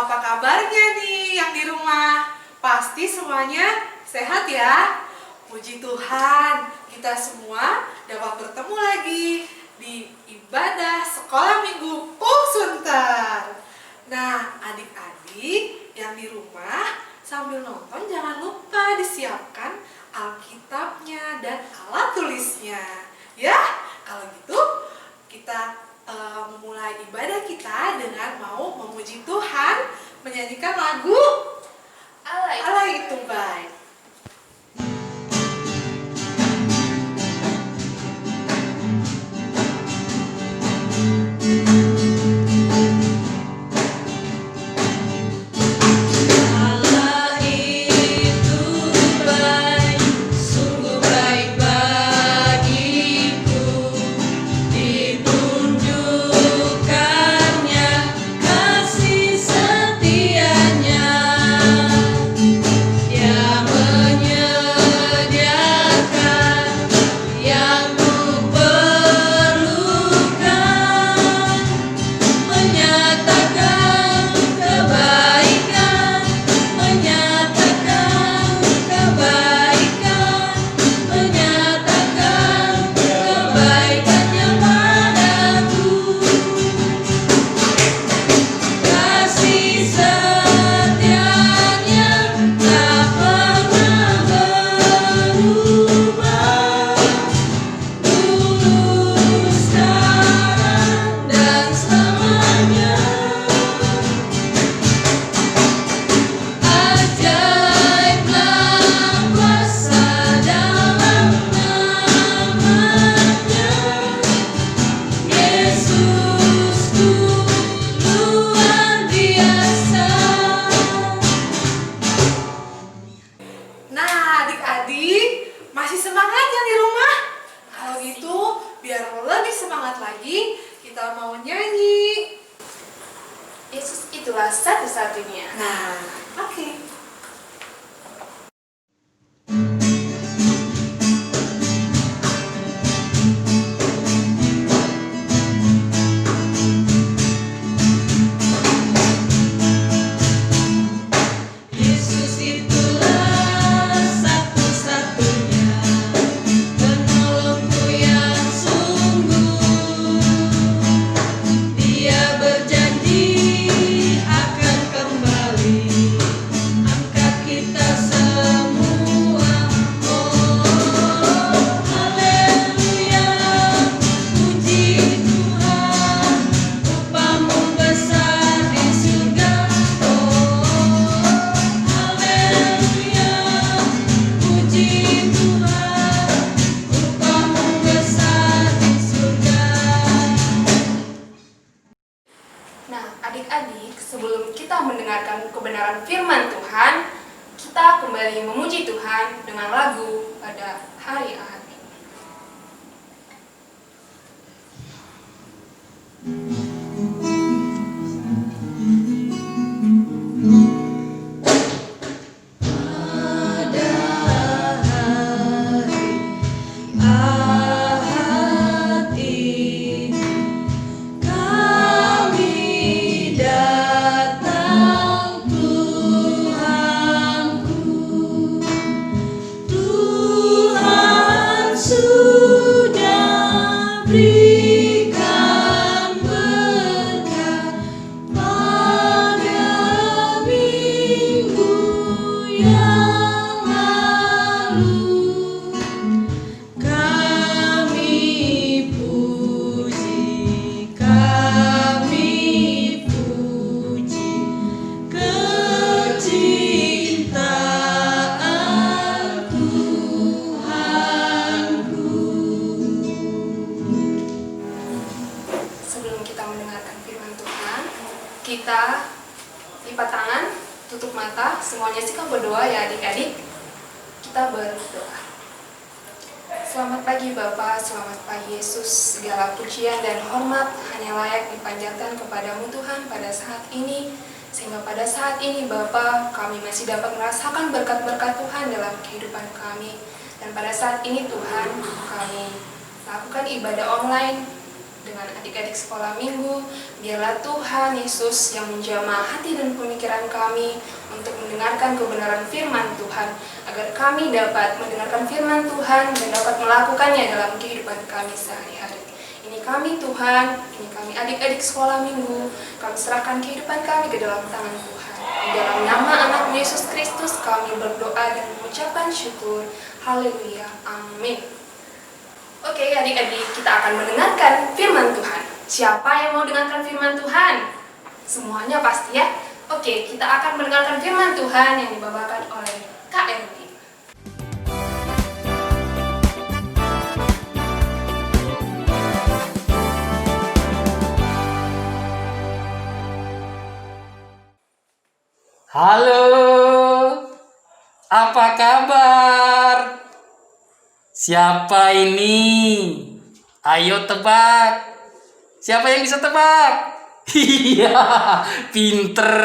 Apa kabarnya nih yang di rumah? Pasti semuanya sehat ya? Puji Tuhan, kita semua dapat bertemu lagi di ibadah sekolah minggu Sunter. Nah, adik-adik yang di rumah sambil nonton jangan lupa disiapkan Alkitabnya dan alat tulisnya. Ya, kalau gitu kita memulai ibadah kita dengan mau memuji Tuhan, menyanyikan lagu Allah itu baik. Itulah satu-satunya. Nah, oke. Adik-adik, sebelum kita mendengarkan kebenaran firman Tuhan, kita kembali memuji Tuhan dengan lagu pada hari Ahad ini. Kita lipat tangan, tutup mata, semuanya sikap berdoa ya adik-adik. Kita berdoa. Selamat pagi Bapa, selamat pagi Yesus. Segala pujian dan hormat hanya layak dipanjatkan kepadamu Tuhan pada saat ini. Sehingga pada saat ini Bapa, kami masih dapat merasakan berkat-berkat Tuhan dalam kehidupan kami. Dan pada saat ini Tuhan, kami lakukan ibadah online dengan adik-adik sekolah minggu. Biarlah Tuhan Yesus yang menjamah hati dan pemikiran kami untuk mendengarkan kebenaran firman Tuhan, agar kami dapat mendengarkan firman Tuhan dan dapat melakukannya dalam kehidupan kami sehari-hari. Ini kami Tuhan, ini kami adik-adik sekolah minggu, kami serahkan kehidupan kami ke dalam tangan Tuhan. Di dalam nama anak Yesus Kristus kami berdoa dan mengucapkan syukur. Haleluya, amin. Oke adik-adik, kita akan mendengarkan firman Tuhan. Siapa yang mau dengarkan firman Tuhan? Semuanya pasti ya? Oke, kita akan mendengarkan firman Tuhan yang dibawakan oleh Kak Erwin. Halo, apa kabar? Siapa ini? Ayo tebak. Siapa yang bisa tebak? Iya, pinter.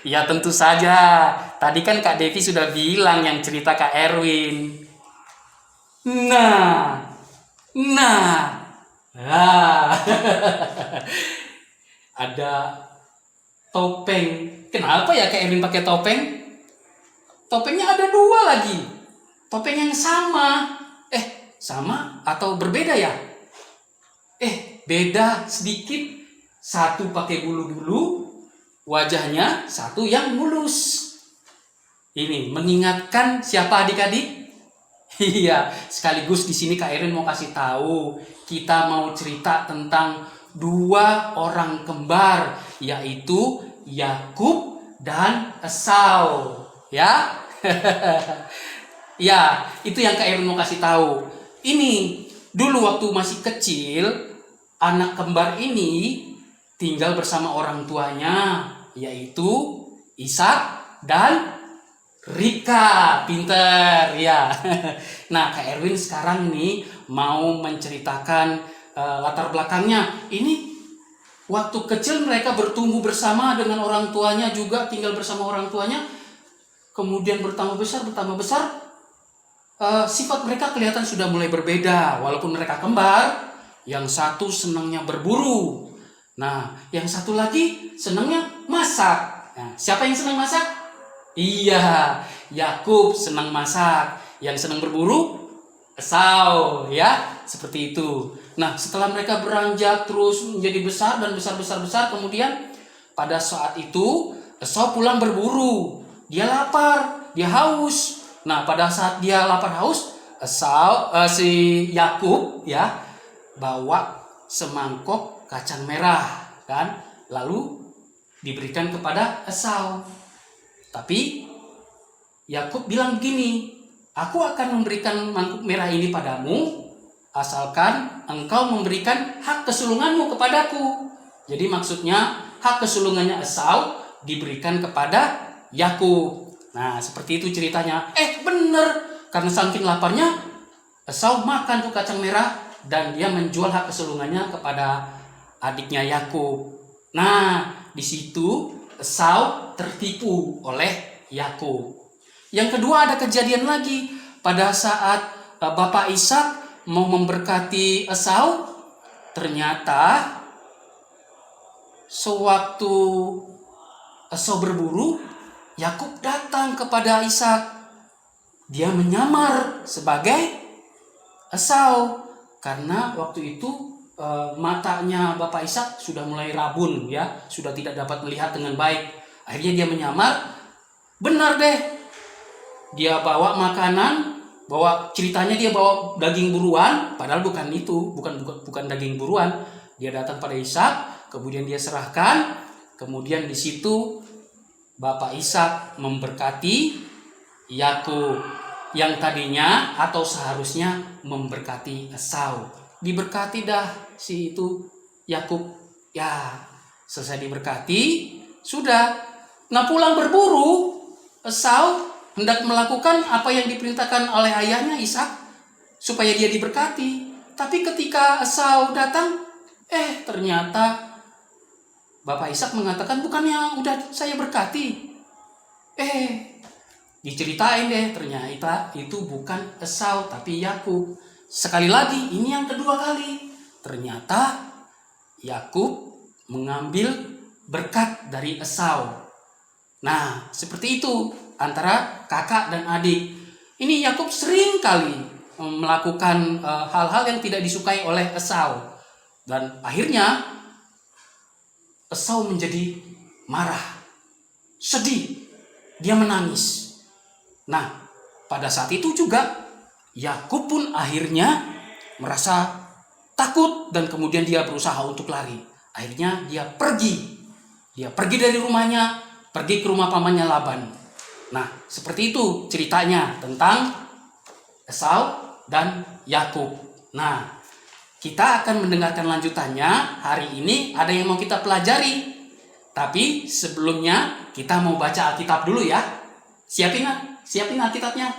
Ya tentu saja. Tadi kan Kak Devi sudah bilang yang cerita Kak Erwin. Nah. Ada topeng. Kenapa ya Kak Erwin pakai topeng? Topengnya ada 2 lagi. Topeng yang sama. Sama atau berbeda ya? Beda sedikit. Satu pakai bulu dulu, wajahnya satu yang mulus. Ini mengingatkan siapa adik-adik? Iya, sekaligus di sini Kak Erwin mau kasih tahu, kita mau cerita tentang 2 orang kembar, yaitu Yakub dan Esau. Ya. Ya, itu yang Kak Erwin mau kasih tahu. Ini dulu waktu masih kecil, anak kembar ini tinggal bersama orang tuanya, yaitu Ishak dan Rika. Pinter ya. Nah, Kak Erwin sekarang nih mau menceritakan latar belakangnya. Ini waktu kecil mereka bertumbuh bersama dengan orang tuanya, juga tinggal bersama orang tuanya. Kemudian bertambah besar, sifat mereka kelihatan sudah mulai berbeda. Walaupun mereka kembar, yang satu senangnya berburu. Nah, yang satu lagi senangnya masak. Nah, siapa yang senang masak? Iya, Yakub senang masak. Yang senang berburu, Esau, ya, seperti itu. Nah, setelah mereka beranjak terus menjadi besar dan besar, kemudian pada saat itu Esau pulang berburu. Dia lapar, dia haus. Nah, pada saat dia lapar haus, si Yakub ya bawa semangkok kacang merah kan, lalu diberikan kepada Esau. Tapi Yakub bilang begini, aku akan memberikan mangkuk merah ini padamu asalkan engkau memberikan hak kesulunganmu kepadaku. Jadi maksudnya hak kesulungannya Esau diberikan kepada Yakub. Nah, seperti itu ceritanya. Bener, karena saking laparnya Esau makan tuh kacang merah dan dia menjual hak kesulungannya kepada adiknya Yakub. Nah, di situ Esau tertipu oleh Yakub. Yang kedua ada kejadian lagi pada saat Bapak Ishak mau memberkati Esau, ternyata sewaktu Esau berburu, Yakub datang kepada Ishak. Dia menyamar sebagai Esau karena waktu itu matanya Bapak Ishak sudah mulai rabun ya, sudah tidak dapat melihat dengan baik. Akhirnya dia menyamar. Benar deh. Dia bawa makanan, ceritanya dia bawa daging buruan, padahal bukan itu, bukan daging buruan. Dia datang pada Ishak, kemudian dia serahkan, kemudian di situ Bapak Ishak memberkati Yakub yang tadinya atau seharusnya memberkati Esau. Diberkati dah si itu Yakub. Ya, selesai diberkati, sudah. Nah, pulang berburu, Esau hendak melakukan apa yang diperintahkan oleh ayahnya Ishak supaya dia diberkati. Tapi ketika Esau datang, ternyata Bapak Ishak mengatakan, bukannya udah saya berkati. Diceritain deh, ternyata itu bukan Esau tapi Yakub. Sekali lagi, ini yang kedua kali. Ternyata Yakub mengambil berkat dari Esau. Nah, seperti itu antara kakak dan adik. Ini Yakub sering kali melakukan hal-hal yang tidak disukai oleh Esau. Dan akhirnya Esau menjadi marah, sedih, dia menangis. Nah, pada saat itu juga Yakub pun akhirnya merasa takut dan kemudian dia berusaha untuk lari. Akhirnya dia pergi. Dia pergi dari rumahnya, pergi ke rumah pamannya Laban. Nah, seperti itu ceritanya tentang Esau dan Yakub. Nah, kita akan mendengarkan lanjutannya. Hari ini ada yang mau kita pelajari. Tapi sebelumnya kita mau baca Alkitab dulu ya. Siapin Alkitabnya.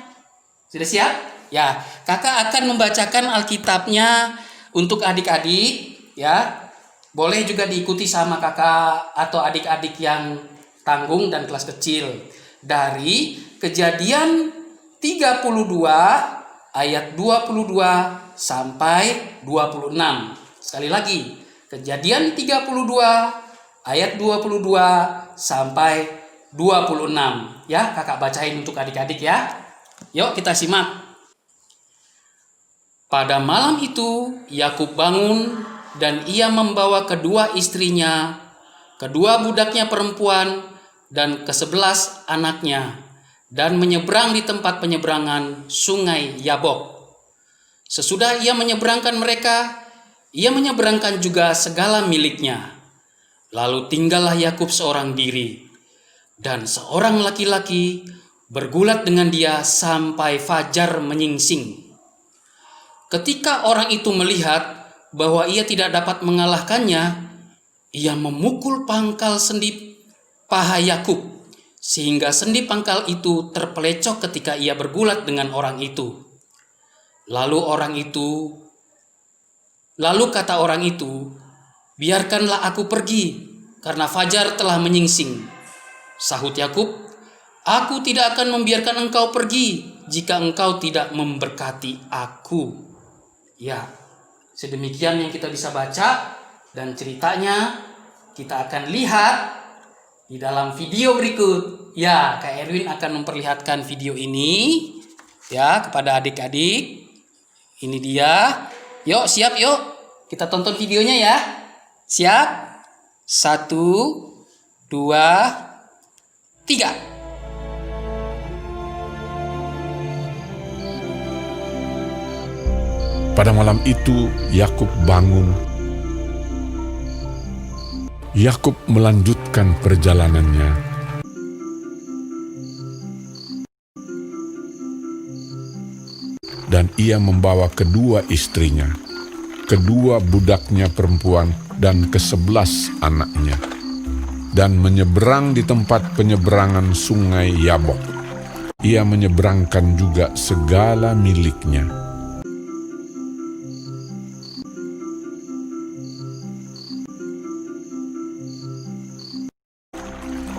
Sudah siap? Ya, kakak akan membacakan Alkitabnya untuk adik-adik ya. Boleh juga diikuti sama kakak atau adik-adik yang tanggung dan kelas kecil. Dari Kejadian 32 ayat 22 sampai 26. Sekali lagi, Kejadian 32 ayat 22 sampai 26. Ya, kakak bacain untuk adik-adik ya. Yuk kita simak. Pada malam itu Yakub bangun dan ia membawa kedua istrinya, kedua budaknya perempuan dan ke-11 anaknya dan menyeberang di tempat penyeberangan sungai Yabok. Sesudah ia menyeberangkan mereka, ia menyeberangkan juga segala miliknya. Lalu tinggallah Yakub seorang diri, dan seorang laki-laki bergulat dengan dia sampai fajar menyingsing. Ketika orang itu melihat bahwa ia tidak dapat mengalahkannya, ia memukul pangkal sendi paha Yakub, sehingga sendi pangkal itu terpelecok ketika ia bergulat dengan orang itu. Lalu kata orang itu, "Biarkanlah aku pergi, karena fajar telah menyingsing." Sahut Yakub, "Aku tidak akan membiarkan engkau pergi jika engkau tidak memberkati aku." Ya, sedemikian yang kita bisa baca dan ceritanya kita akan lihat di dalam video berikut. Ya, Kak Erwin akan memperlihatkan video ini ya kepada adik-adik. Ini dia. Yuk, siap yuk. Kita tonton videonya ya. Siap? 1, 2, 3. Pada malam itu Yakub bangun. Yakub melanjutkan perjalanannya. Dan ia membawa kedua istrinya, kedua budaknya perempuan dan ke-11 anaknya, dan menyeberang di tempat penyeberangan sungai Yabok. Ia menyeberangkan juga segala miliknya.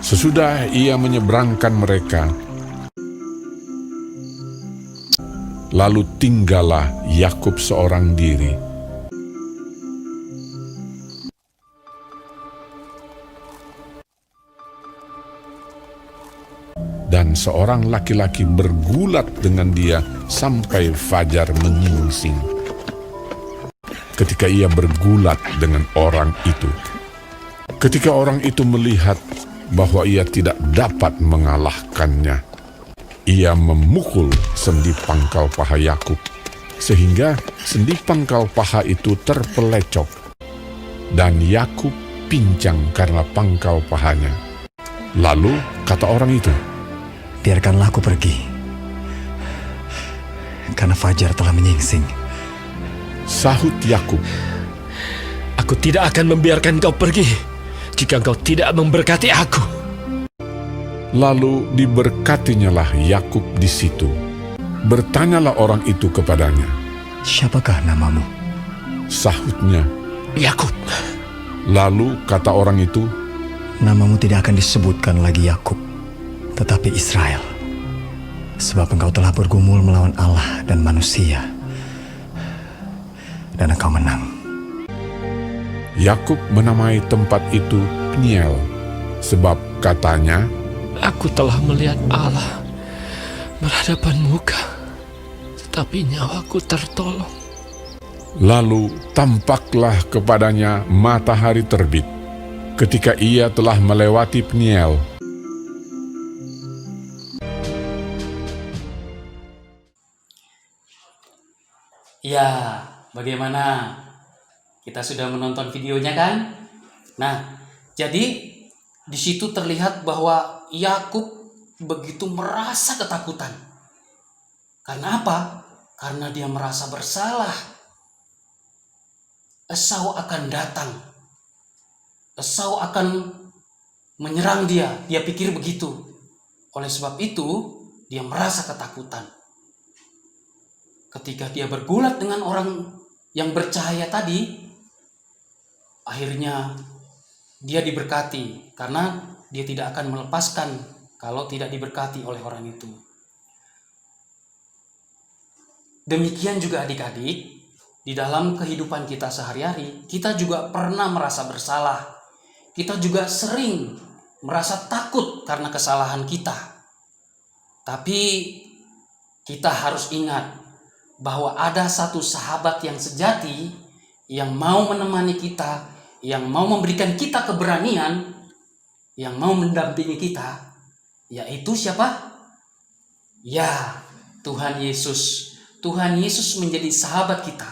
Sesudah ia menyeberangkan mereka, lalu tinggallah Yakub seorang diri. Dan seorang laki-laki bergulat dengan dia sampai fajar menyingsing. Ketika ia bergulat dengan orang itu, ketika orang itu melihat bahwa ia tidak dapat mengalahkannya, ia memukul sendi pangkal paha Yakub, sehingga sendi pangkal paha itu terpelecok, dan Yakub pincang karena pangkal pahanya. Lalu kata orang itu, "Biarkanlah aku pergi, karena fajar telah menyingsing." Sahut Yakub, "Aku tidak akan membiarkan kau pergi jika engkau tidak memberkati aku." Lalu diberkatinyalah Yakub di situ. Bertanyalah orang itu kepadanya. "Siapakah namamu?" Sahutnya, "Yakub." Lalu kata orang itu, "Namamu tidak akan disebutkan lagi Yakub, tetapi Israel, sebab engkau telah bergumul melawan Allah dan manusia, dan engkau menang." Yakub menamai tempat itu Peniel, sebab katanya, Aku telah melihat Allah berhadapan muka, tetapi nyawaku tertolong. lalu tampaklah kepadanya matahari terbit ketika ia telah melewati Peniel. Ya, bagaimana? Kita sudah menonton videonya kan? Nah, jadi di situ terlihat bahwa Yakub begitu merasa ketakutan. Karena apa? Karena dia merasa bersalah. Esau akan datang. Esau akan menyerang dia. Dia pikir begitu. Oleh sebab itu, dia merasa ketakutan. Ketika dia bergulat dengan orang yang bercahaya tadi, akhirnya dia diberkati karena dia tidak akan melepaskan kalau tidak diberkati oleh orang itu. Demikian juga adik-adik, di dalam kehidupan kita sehari-hari, kita juga pernah merasa bersalah. Kita juga sering merasa takut karena kesalahan kita. Tapi kita harus ingat bahwa ada satu sahabat yang sejati yang mau menemani kita, yang mau memberikan kita keberanian, yang mau mendampingi kita, yaitu siapa? Ya, Tuhan Yesus. Tuhan Yesus menjadi sahabat kita.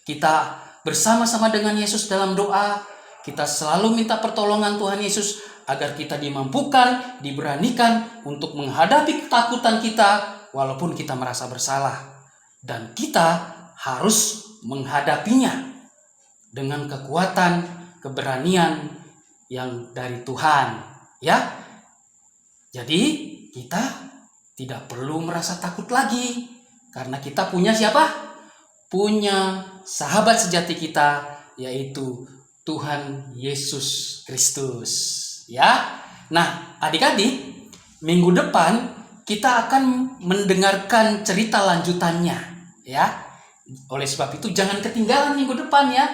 Kita bersama-sama dengan Yesus dalam doa, kita selalu minta pertolongan Tuhan Yesus agar kita dimampukan, diberanikan untuk menghadapi ketakutan kita walaupun kita merasa bersalah. Dan kita harus menghadapinya dengan kekuatan, keberanian yang dari Tuhan, ya. Jadi kita tidak perlu merasa takut lagi karena kita punya siapa? Punya sahabat sejati kita, yaitu Tuhan Yesus Kristus, ya. Nah, adik-adik, minggu depan kita akan mendengarkan cerita lanjutannya, ya. Oleh sebab itu jangan ketinggalan minggu depan ya.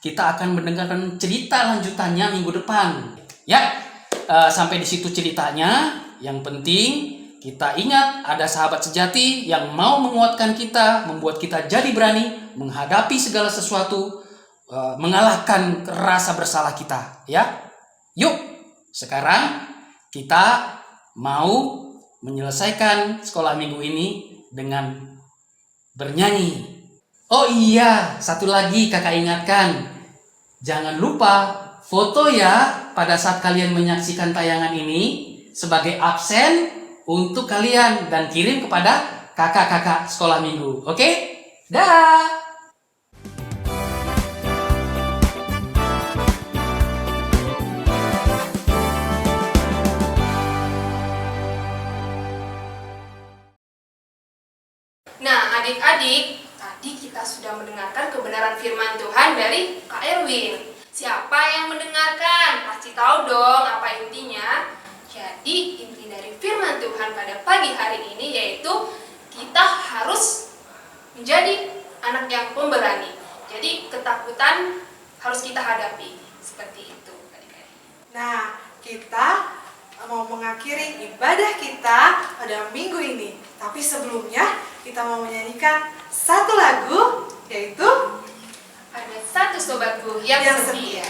Kita akan mendengarkan cerita lanjutannya minggu depan. Ya, sampai di situ ceritanya. Yang penting kita ingat ada sahabat sejati yang mau menguatkan kita, membuat kita jadi berani menghadapi segala sesuatu, mengalahkan rasa bersalah kita. Ya, yuk sekarang kita mau menyelesaikan sekolah minggu ini dengan bernyanyi. Oh iya, satu lagi kakak ingatkan. Jangan lupa foto ya pada saat kalian menyaksikan tayangan ini sebagai absen untuk kalian dan kirim kepada kakak-kakak sekolah minggu. Oke? Dah. Nah, adik-adik, tadi kita sudah mendengarkan kebenaran firman Tuhan dari Kak Erwin. Siapa yang mendengarkan? Pasti tahu dong apa intinya. Jadi, inti dari firman Tuhan pada pagi hari ini yaitu kita harus menjadi anak yang pemberani. Jadi, ketakutan harus kita hadapi. Seperti itu, adik-adik. Nah, kita mau mengakhiri ibadah kita pada minggu ini. Tapi sebelumnya kita mau menyanyikan satu lagu, yaitu Ada satu sobatku yang setia.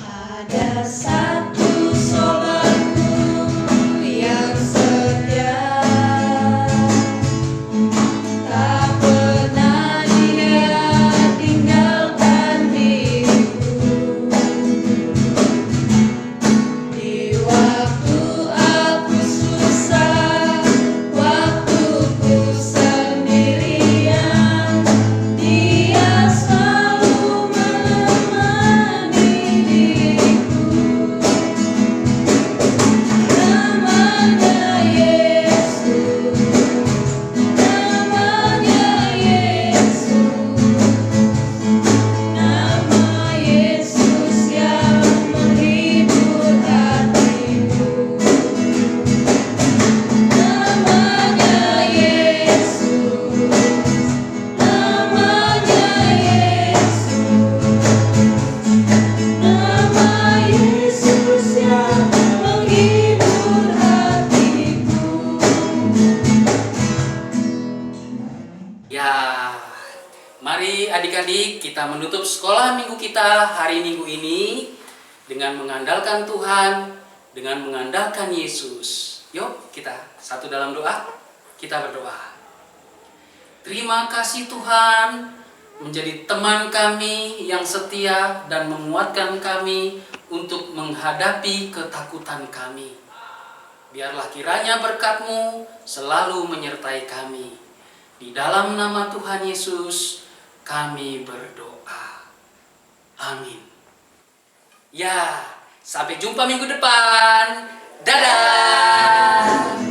Ada satu sobatku yang setia, tak pernah dia tinggalkan diriku. Ya, mari adik-adik kita menutup sekolah minggu kita hari Minggu ini dengan mengandalkan Tuhan, dengan mengandalkan Yesus. Yuk kita satu dalam doa, kita berdoa. Terima kasih Tuhan menjadi teman kami yang setia dan menguatkan kami untuk menghadapi ketakutan kami. Biarlah kiranya berkat-Mu selalu menyertai kami. Di dalam nama Tuhan Yesus kami berdoa. Amin. Ya, sampai jumpa minggu depan. Dadah.